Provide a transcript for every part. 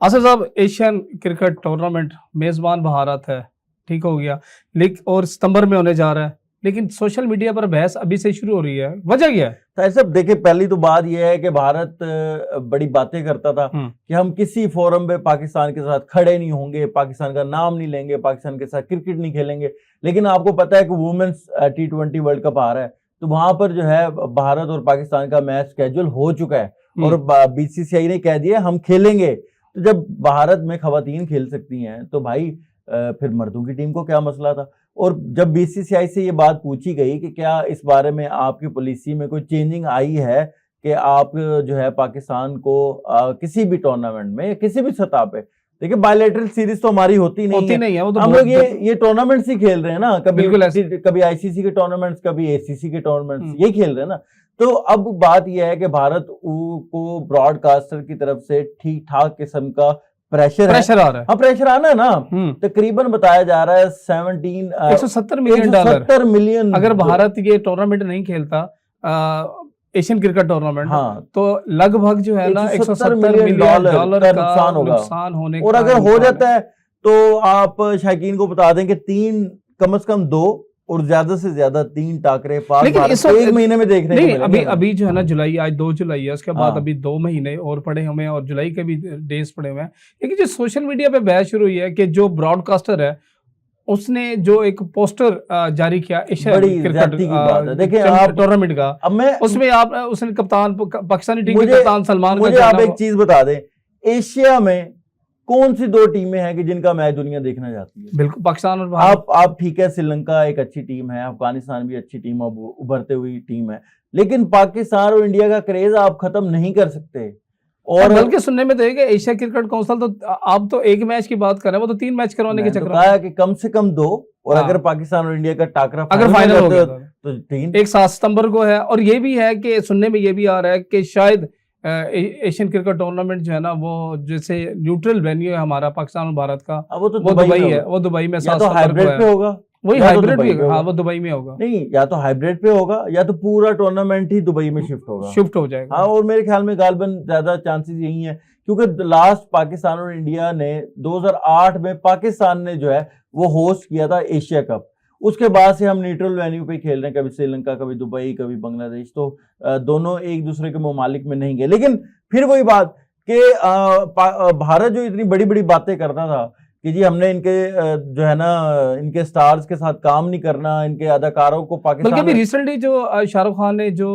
आसिफ साहब, Asian cricket tournament मेजबान भारत है, ठीक हो गया, लेकिन और सितंबर में होने जा रहा है, लेकिन सोशल मीडिया पर बहस अभी से शुरू हो रही है। वजह क्या है? तो सब देखिए, पहली तो बात यह है कि भारत बड़ी बातें करता था कि हम किसी फोरम पे पाकिस्तान के साथ खड़े नहीं होंगे, पाकिस्तान का नाम नहीं लेंगे, पाकिस्तान के साथ क्रिकेट नहीं खेलेंगे। लेकिन आपको पता है कि वुमेन्स T20 वर्ल्ड कप आ रहा है, तो वहां पर जो है भारत और पाकिस्तान का मैच स्केड्यूल हो चुका है और BCCI ने कह दिया हम खेलेंगे। तो जब भारत में खवातीन खेल सकती हैं तो भाई फिर मर्दों की टीम को क्या मसला था। और जब BCCI से ये बात पूछी गई कि क्या इस बारे में आपकी पॉलिसी में कोई चेंजिंग आई है कि आप जो है पाकिस्तान को किसी भी टूर्नामेंट में किसी भी सतह पे, देखिए बायलैटरल सीरीज तो हमारी होती नहीं है, वो तो हम लोग ये टूर्नामेंट्स ही खेल रहे हैं ना, कभी ICC के टूर्नामेंट्स, कभी ACC के टूर्नामेंट्स, ये खेल रहे हैं ना। तो अब बात यह है कि भारत को ब्रॉडकास्टर की तरफ से ठीक ठाक किस्म का प्रेशर आ रहा है। हाँ, प्रेशर आना है ना। तकरीबन बताया जा रहा है 170 मिलियन अगर भारत ये टूर्नामेंट नहीं खेलता, एशियन क्रिकेट टूर्नामेंट, हाँ, तो लगभग जो है ना 170 मिलियन डॉलर का नुकसान होने का। और अगर हो जाता है तो आप शायकीन को बता दें कि कम से कम 2 और ज्यादा से ज्यादा 3 टाकरे एक महीने में देखने को मिलेंगे। अभी जो है ना जुलाई, आज 2 जुलाई है, उसके बाद अभी 2 महीने और पड़े हुए हैं और जुलाई के भी डेज पड़े हुए हैं। लेकिन जो सोशल मीडिया पे बहस शुरू हुई है कि जो ब्रॉडकास्टर है उसने जो एक पोस्टर जारी किया एशियन क्रिकेट देखिए टूर्नामेंट का, उसमें उसने पाकिस्तानी टीम के कप्तान सलमान, मुझे आप एक चीज बता दें, एशिया में कौन सी 2 टीमें हैं कि जिनका मैच दुनिया देखना चाहती है? बिल्कुल पाकिस्तान और भारत। आप ठीक है, श्रीलंका एक अच्छी टीम है, अफगानिस्तान भी अच्छी टीम, अब उभरते हुई टीम है, लेकिन पाकिस्तान और इंडिया का क्रेज आप खत्म नहीं कर सकते। और बल्कि सुनने में तो है कि एशिया क्रिकेट काउंसिल तो आप तो 1 मैच की बात कर रहे हैं, वो तो 3 मैच करवाने के चक्कर में कहा कि कम से कम 2, और अगर पाकिस्तान और इंडिया का टाकरा अगर फाइनल हो गया तो 3। एक 7 सितंबर को है। और ये भी है कि सुनने में ये भी आ रहा है कि शायद एशियन क्रिकेट टूर्नामेंट जो है ना, वो जैसे न्यूट्रल वेन्यू है हमारा पाकिस्तान और भारत का, वो दुबई है, वो दुबई में 7 सितंबर को होगा। वही हाइब्रिड भी होगा, हाँ, वो दुबई में होगा। नहीं, या तो हाइब्रिड पे होगा या तो पूरा टूर्नामेंट ही दुबई में शिफ्ट हो जाएगा। हाँ, और मेरे ख्याल में गालबन ज्यादा चांसेस यही है, क्योंकि लास्ट पाकिस्तान और इंडिया ने 2008 में पाकिस्तान ने जो है वो होस्ट किया था एशिया कप। उसके बाद से हम न्यूट्रल वेन्यू पे खेल रहे हैं, कभी श्रीलंका, कभी दुबई, कभी बांग्लादेश, तो दोनों एक दूसरे के ममालिक में नहीं गए। लेकिन फिर वही बात कि भारत जो इतनी बड़ी बड़ी बातें करता था कि जी हमने इनके जो है ना इनके स्टार्स के साथ काम नहीं करना, इनके अदाकारों को पाकिस्तान, बल्कि अभी रिसेंटली जो शाहरुख खान ने जो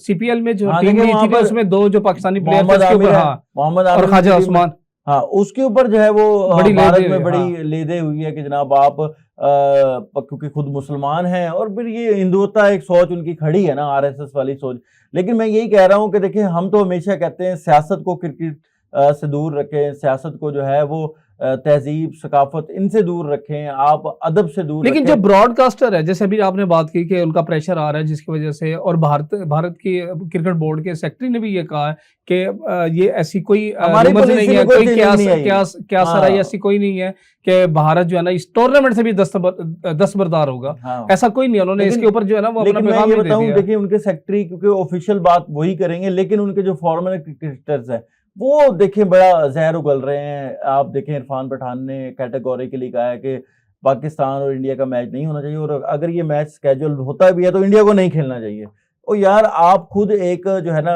CPL में जो टीम ली थी, उसमें 2 जो पाकिस्तानी प्लेयर मोहम्मद और ख्वाजा उस्मान, हाँ, उसके ऊपर जो है वो भारत में बड़ी लेदे हुई है कि जनाब आप क्योंकि खुद मुसलमान हैं, और फिर ये हिंदुत्व एक सोच उनकी खड़ी है ना, RSS वाली सोच। लेकिन मैं यही कह रहा हूँ कि देखिए, हम तो हमेशा कहते हैं सियासत को क्रिकेट से दूर रखें, सियासत को जो है वो तहजीब, सकाफत, इनसे दूर रखें, आप अदब से दूर लेकिन जो ब्रॉडकास्टर है, जैसे अभी आपने बात की कि उनका प्रेशर आ रहा है जिसकी वजह से, और भारत की क्रिकेट बोर्ड के सेक्रेटरी ने भी ये कहा है कि ये ऐसी कोई नहीं है, कोई क्या सराई ऐसी कोई नहीं है कि भारत जो है ना इस टूर्नामेंट से भी दस्तबरदार होगा। हाँ। ऐसा कोई नहीं है, उन्होंने इसके ऊपर जो है ना वो अपना पैगाम दे दिया। देखिए, उनके सेक्रेटरी क्योंकि ऑफिशियल बात वही करेंगे, लेकिन उनके जो फॉर्मल क्रिकेटर्स हैं वो देखें बड़ा जहर उगल रहे हैं। आप देखें, इरफान पठान ने कैटेगोरिकली कहा है कि पाकिस्तान और इंडिया का मैच नहीं होना चाहिए, और अगर ये मैच स्केड्यूल होता भी है तो इंडिया को नहीं खेलना चाहिए। और यार, आप खुद एक जो है ना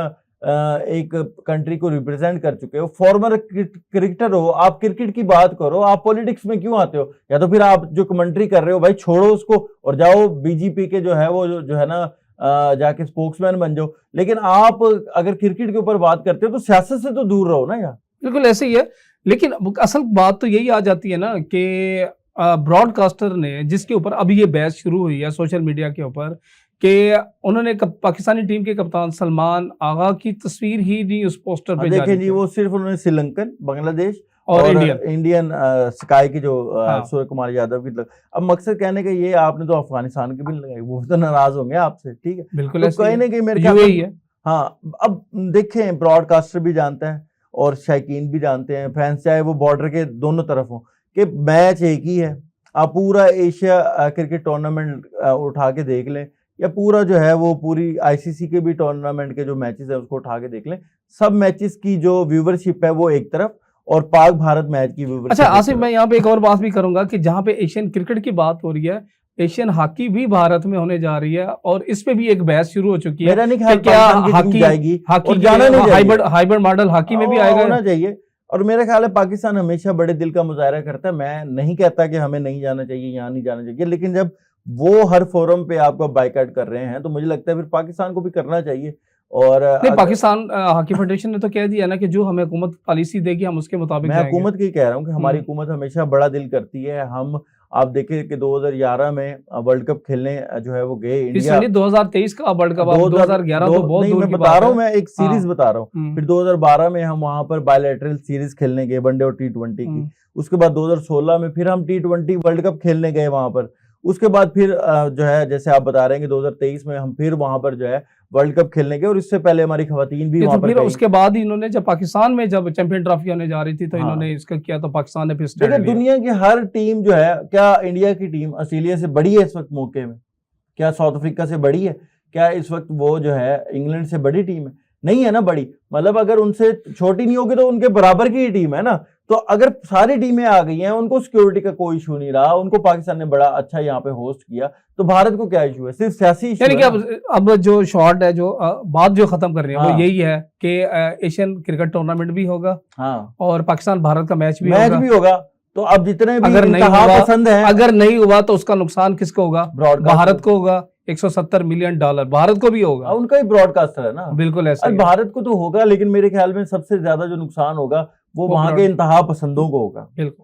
एक कंट्री को रिप्रेजेंट कर चुके हो, फॉर्मर क्रिकेटर हो, आप क्रिकेट की बात करो, आप पॉलिटिक्स में क्यों आते हो? या तो फिर आप जो कमेंट्री कर रहे हो भाई छोड़ो उसको और जाओ BJP के जो है वो जो है ना जाके स्पोक्समैन बन जाओ। लेकिन आप अगर क्रिकेट के ऊपर बात करते हो तो सियासत से तो दूर रहो ना यार। बिल्कुल ऐसे ही है। लेकिन असल बात तो यही आ जाती है ना कि ब्रॉडकास्टर ने, जिसके ऊपर अभी ये बहस शुरू हुई है सोशल मीडिया के ऊपर, कि उन्होंने पाकिस्तानी टीम के कप्तान सलमान आगा की तस्वीर ही नहीं उस पोस्टर पे देखें जी, वो सिर्फ उन्होंने श्रीलंकन, बांग्लादेश और इंडियन स्काई की जो सूर्य कुमार यादव की। अब मकसद कहने का ये, आपने तो अफगानिस्तान की भी लगाई, वो तो नाराज होंगे आपसे, ठीक है, बिल्कुल, तो कहीं ना कहीं मेरे ख्याल में। हाँ, अब देखें, ब्रॉडकास्टर भी जानता है और शायकीन भी जानते हैं, फैंस चाहे वो बॉर्डर के दोनों तरफ हो, कि मैच एक ही है। आप पूरा एशिया क्रिकेट टूर्नामेंट उठा के देख लें, या पूरा जो है वो पूरी ICC के भी टूर्नामेंट के जो मैचेस है उसको उठा के देख लें, सब मैचेस की जो व्यूवरशिप है वो एक तरफ, और पाक भारत मैच की भी। अच्छा आसिफ, मैं यहाँ पे एक और बात भी करूंगा कि जहाँ पे एशियन क्रिकेट की बात हो रही है, एशियन हॉकी भी भारत में होने जा रही है और इस पे भी एक बहस शुरू हो चुकी है। मेरा नहीं ख्याल क्या हॉकी जाएगी, हॉकी जाना नहीं हाइब्रिड मॉडल हॉकी में भी आएगा, होना चाहिए। और मेरा ख्याल है पाकिस्तान हमेशा बड़े दिल का मुजाहरा करता है। मैं नहीं कहता कि हमें नहीं जाना चाहिए, यहाँ नहीं जाना चाहिए, लेकिन जब वो हर फोरम पे आपको बाइकआउट कर रहे हैं तो मुझे लगता है फिर पाकिस्तान को भी करना चाहिए। और नहीं, पाकिस्तान हॉकी फेडरेशन ने तो कह दिया ना कि जो हमें हुकूमत पॉलिसी देगी हम उसके मुताबिक मैं हुकूमत की कह रहा हूँ कि हमारी हुकूमत हमेशा बड़ा दिल करती है। हम आप देखें कि 2011 में वर्ल्ड कप खेलने जो है वो गए इंडिया। 2023 का वर्ल्ड कप, 2011 तो बहुत दूर मैं की बता रहा हूँ, बात है। मैं एक सीरीज बता रहा हूँ। फिर 2012 में हम वहां पर बायलैटरल सीरीज खेलने गए, वनडे और T20 की। उसके बाद 2016 में फिर हम T20 वर्ल्ड कप खेलने गए वहां पर। उसके बाद फिर जो है जैसे आप बता रहे हैं कि 2023 में हम फिर वहां पर जो है वर्ल्ड कप खेलने गए, और इससे पहले हमारी खवातीन भी वहां पर गई। उसके बाद ही इन्होंने जब पाकिस्तान में जब चैंपियन ट्रॉफी होने जा रही थी तो इन्होंने इसका किया, तो पाकिस्तान ने फिर स्टैंड लिया। दुनिया की हर टीम जो है, क्या इंडिया की टीम ऑस्ट्रेलिया से बड़ी है इस वक्त मौके में? क्या साउथ अफ्रीका से बड़ी है? क्या इस वक्त वो जो है इंग्लैंड से बड़ी टीम है? नहीं है ना बड़ी। मतलब अगर उनसे छोटी नहीं होगी तो उनके बराबर की ही टीम है ना। तो अगर सारी टीमें आ गई हैं, उनको सिक्योरिटी का कोई इशू नहीं रहा, उनको पाकिस्तान ने बड़ा अच्छा यहाँ पे होस्ट किया, तो भारत को क्या इशू है? सिर्फ सियासी इशू है। कि अब जो शॉर्ट है, जो बात जो खत्म कर रही है वो यही है कि एशियन क्रिकेट टूर्नामेंट भी होगा और पाकिस्तान भारत का मैच भी होगा। तो अब जितने भी अगर पसंद है, अगर नहीं हुआ तो उसका नुकसान किसको होगा? भारत को होगा। $170 मिलियन भारत को भी होगा, उनका ही ब्रॉडकास्टर है ना। बिल्कुल ऐसा भारत को तो होगा, लेकिन मेरे ख्याल में सबसे ज्यादा जो नुकसान होगा वो वहां के इंतहा पसंदों को होगा। बिल्कुल।